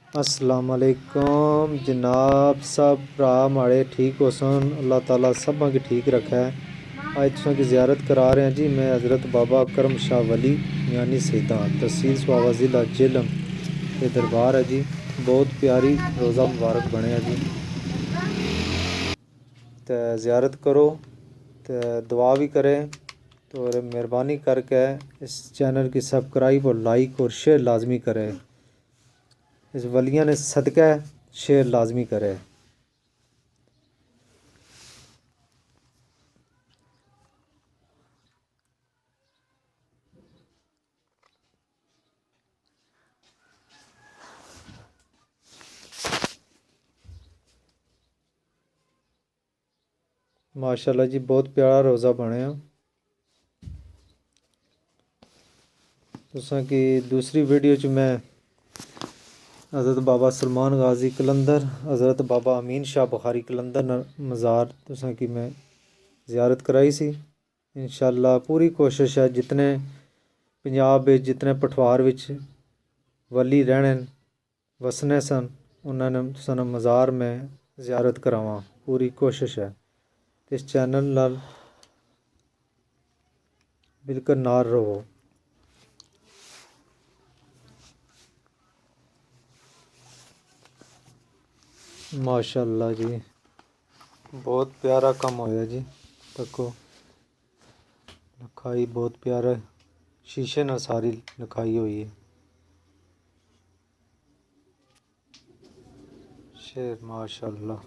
अस्सलाम वालेकुम जनाब। सब भरा माड़े ठीक हो सन, अल्लाह ताला सब की ठीक रखा है। आज तुसा की ज़ियारत करा रहे हैं जी। मैं हज़रत बाबा करम शाह वली यानी सैदा तहसील सुहावा ज़िला जेलम ये दरबार है जी। बहुत प्यारी रोज़ा मुबारक बने जी। तो ज़ियारत करो तो दुआ भी करें। तो और मेहरबानी करके इस चैनल की सब्सक्राइब और लाइक और शेयर लाजमी करें। इस वलिया ने सदका शेयर लाजमी करे। माशाल्लाह जी बहुत प्यारा रोज़ा बनया। तुसा की दूसरी वीडियो च मैं हज़रत बाबा सलमान गाजी कलंदर, हज़रत बाबा अमीन शाह बुखारी कलंदर मज़ार तुसा की मैं ज़ियारत कराई सी। इंशाअल्लाह पूरी कोशिश है जितने पंजाब विच जितने पठवार विच वली रहने वसने सन उन्होंने तुसा मज़ार में ज़ियारत करावां। पूरी कोशिश है। इस चैनल नाल बिल्कुल नाल रहो। माशाअल्लाह जी बहुत प्यारा काम होया जी। देखो लिखाई बहुत प्यारा शीशे नाल सारी लिखाई हुई है। शेर माशाअल्लाह।